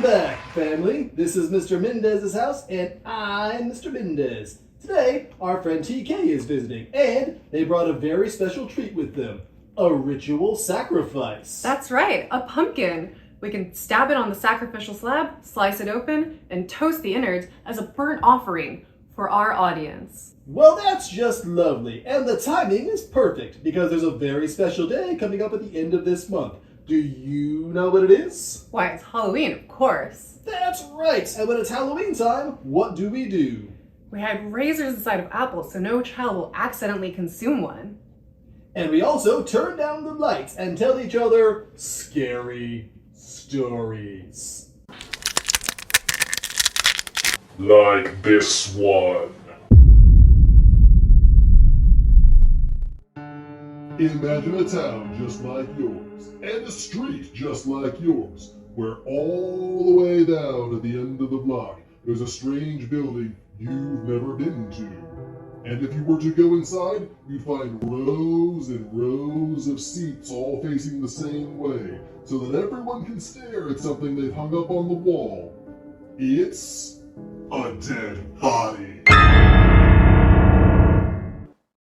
Welcome back, family. This is Mr. Mendes' house, and I'm Mr. Mendes. Today, our friend TK is visiting, and they brought a very special treat with them. A ritual sacrifice. That's right, a pumpkin. We can stab it on the sacrificial slab, slice it open, and toast the innards as a burnt offering for our audience. Well, that's just lovely, and the timing is perfect because there's a very special day coming up at the end of this month. Do you know what it is? Why, it's Halloween, of course. That's right, and when it's Halloween time, what do? We hide razors inside of apples so no child will accidentally consume one. And we also turn down the lights and tell each other scary stories. Like this one. Imagine a town just like yours, and a street just like yours, where all the way down at the end of the block, there's a strange building you've never been to. And if you were to go inside, you'd find rows and rows of seats all facing the same way, so that everyone can stare at something they've hung up on the wall. It's a dead body.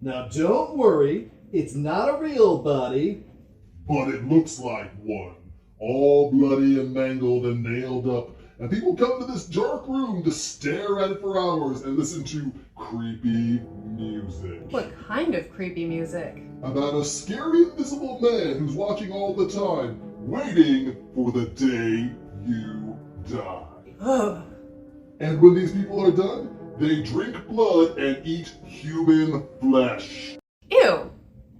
Now don't worry, it's not a real body. But it looks like one, all bloody and mangled and nailed up. And people come to this dark room to stare at it for hours and listen to creepy music. What kind of creepy music? About a scary invisible man who's watching all the time, waiting for the day you die. Ugh. And when these people are done, they drink blood and eat human flesh. Ew!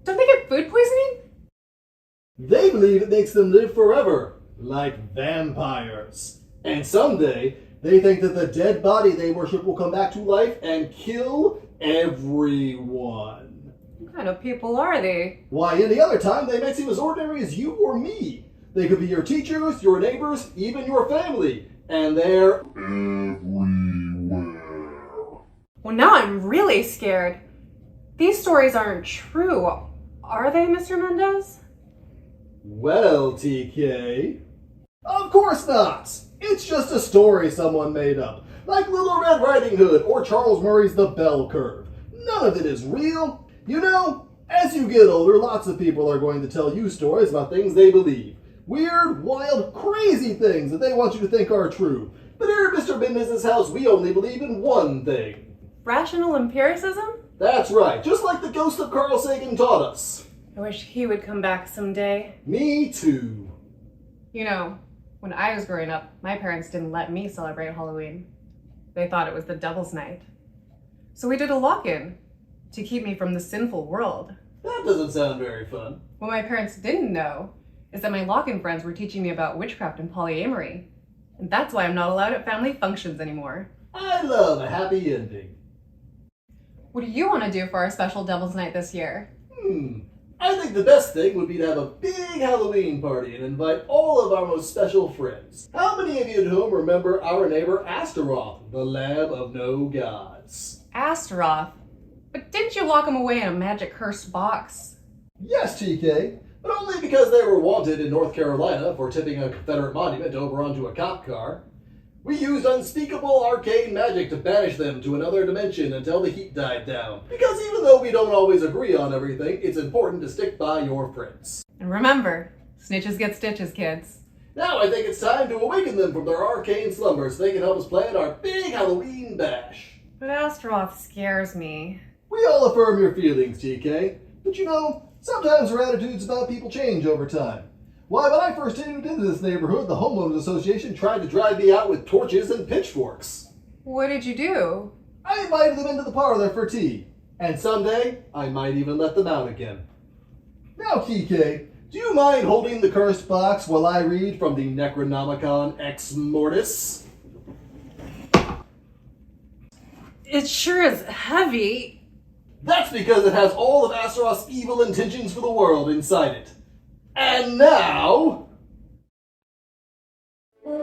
Don't they get food poisoning? They believe it makes them live forever, like vampires. And someday, they think that the dead body they worship will come back to life and kill everyone. What kind of people are they? Why, any other time, they might seem as ordinary as you or me. They could be your teachers, your neighbors, even your family. And they're Everywhere. Well, now I'm really scared. These stories aren't true, are they, Mr. Mendes? well, TK. Of course not. It's just a story someone made up. Like Little Red Riding Hood or Charles Murray's The Bell Curve. None of it is real. You know, as you get older, lots of people are going to tell you stories about things they believe. Weird, wild, crazy things that they want you to think are true. But here at Mr. Mendes' house, we only believe in one thing. Rational empiricism? That's right, just like the ghost of Carl Sagan taught us. I wish he would come back someday. Me too. You know, when I was growing up, my parents didn't let me celebrate Halloween. They thought it was the devil's night. So we did a lock-in to keep me from the sinful world. That doesn't sound very fun. What my parents didn't know is that my lock-in friends were teaching me about witchcraft and polyamory. And that's why I'm not allowed at family functions anymore. I love a happy ending. What do you want to do for our special Devil's Night this year? I think the best thing would be to have a big Halloween party and invite all of our most special friends. How many of you at home remember our neighbor Astaroth, the Lamb of No Gods? Astaroth? But didn't you lock him away in a magic cursed box? Yes, TK, but only because they were wanted in North Carolina for tipping a Confederate monument over onto a cop car. We used unspeakable arcane magic to banish them to another dimension until the heat died down. Because even though we don't always agree on everything, it's important to stick by your friends. And remember, snitches get stitches, kids. Now I think it's time to awaken them from their arcane slumber so they can help us plan our big Halloween bash. But Astaroth scares me. We all affirm your feelings, TK. But you know, sometimes our attitudes about people change over time. Why, when I first moved into this neighborhood, the homeowners association tried to drive me out with torches and pitchforks. What did you do? I invited them into the parlor for tea. And someday, I might even let them out again. Now, TK, do you mind holding the cursed box while I read from the Necronomicon Ex Mortis? It sure is heavy. That's because it has all of Astaroth's evil intentions for the world inside it. And now... What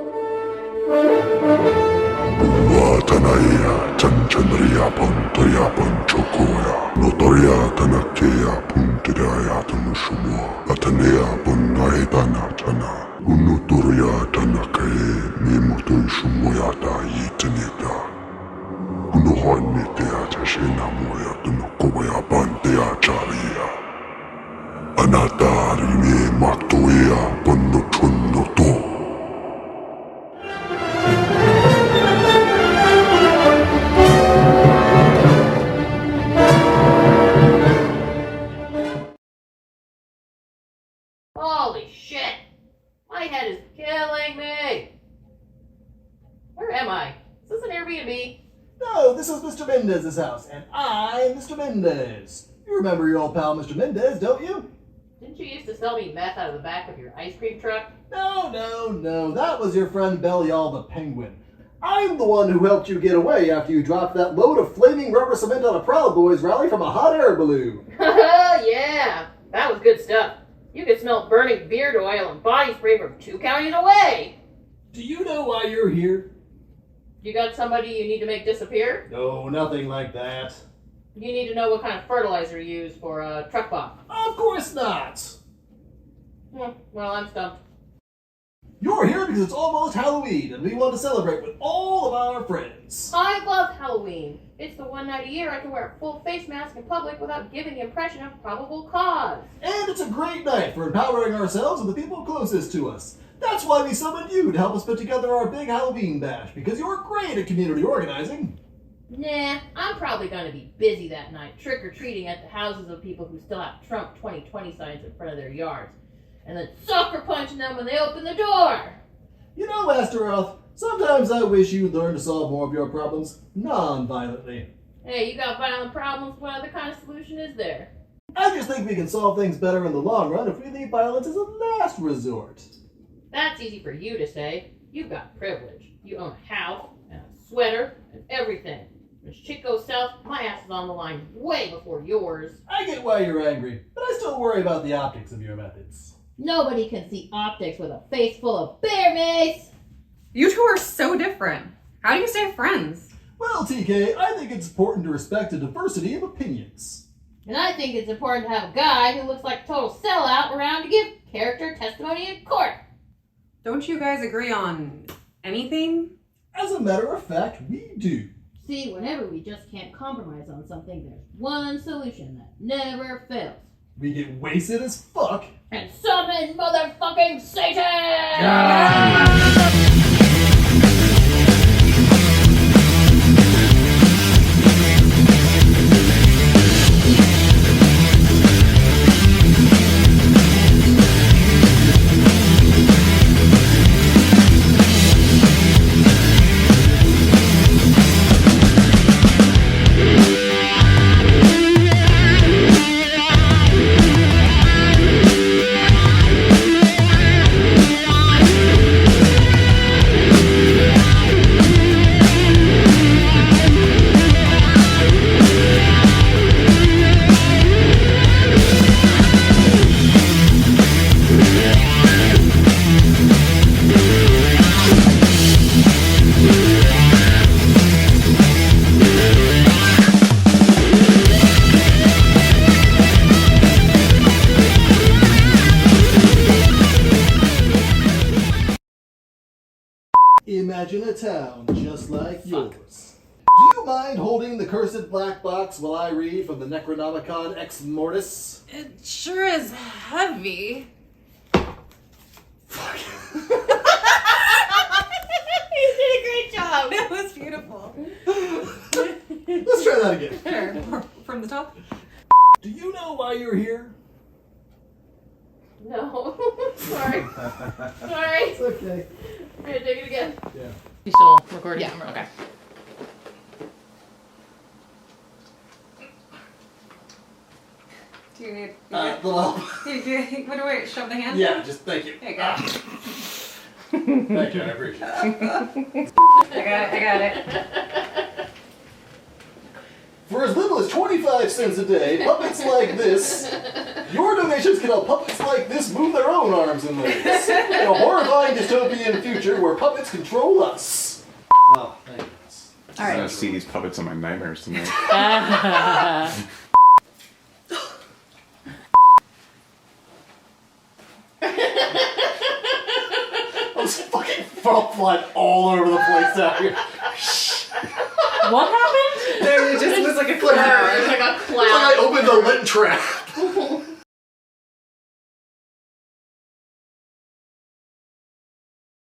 Tanaya, Chanchanria, Pontoya, Ponchokoya, Notoria, Tanakea, Puntiria, Tanushumua, Atanea, Bonaidana, Tana, Unuturia, Tanake, Mimutu Shumoyata, Yitanita. Unuhanitea, Tashina Moya, Tunukoya, Pantea, Charia. Anatari, Matoya, Ponotunoto. Holy shit! My head is killing me! Where am I? Is this an Airbnb? No, this is Mr. Mendes' house, and I'm Mr. Mendes. You remember your old pal Mr. Mendes, don't you? Didn't you used to sell me meth out of the back of your ice cream truck? No. That was your friend Belial the Penguin. I'm the one who helped you get away after you dropped that load of flaming rubber cement on a Proud Boys rally from a hot air balloon. Yeah! That was good stuff. You could smell burning beard oil and body spray from 2 counties away! Do you know why you're here? You got somebody you need to make disappear? No, nothing like that. You need to know what kind of fertilizer you use for a truck bomb. Of course not. Well, I'm stumped. You're here because it's almost Halloween, and we want to celebrate with all of our friends. I love Halloween. It's the one night a year I can wear a full face mask in public without giving the impression of probable cause. And it's a great night for empowering ourselves and the people closest to us. That's why we summoned you to help us put together our big Halloween bash, because you're great at community organizing. Nah, I'm probably going to be busy that night, trick-or-treating at the houses of people who still have Trump 2020 signs in front of their yards, and then sucker punching them when they open the door. You know, Astaroth, sometimes I wish you'd learn to solve more of your problems non-violently. Hey, you got violent problems, what other kind of solution is there? I just think we can solve things better in the long run if we leave violence as a last resort. That's easy for you to say. You've got privilege. You own a house, and a sweater, and everything. When shit goes south, my ass is on the line way before yours. I get why you're angry, but I still worry about the optics of your methods. Nobody can see optics with a face full of bear mace. You two are so different. How do you stay friends? Well, TK, I think it's important to respect a diversity of opinions. And I think it's important to have a guy who looks like a total sellout around to give character testimony in court. Don't you guys agree on anything? As a matter of fact, we do. See, whenever we just can't compromise on something, there's one solution that never fails. We get wasted as fuck. And summon motherfucking Satan! Imagine a town just like yours. Do you mind holding the cursed black box while I read from the Necronomicon Ex Mortis? It sure is heavy. Fuck. You did a great job! That was beautiful. Let's try that again. Sure. From the top? Do you know why you're here? No. Sorry. Sorry. It's okay. I'm gonna take it again. Yeah. You still recording? Yeah. Okay. Do you need... Little help. What do I shove the hand? Yeah, just thank you. There you go. Thank you, I appreciate it. I got it. For as little as 25 cents a day, puppets like this, your donations can help puppets like this move their own arms and legs. In a horrifying dystopian future where puppets control us. Oh, thank goodness. All I'm gonna right. see these puppets in my nightmares tonight. Those fucking frog flying all over the place out here. What happened? There just was like a It's like a It's like cloud. I opened a lint trap.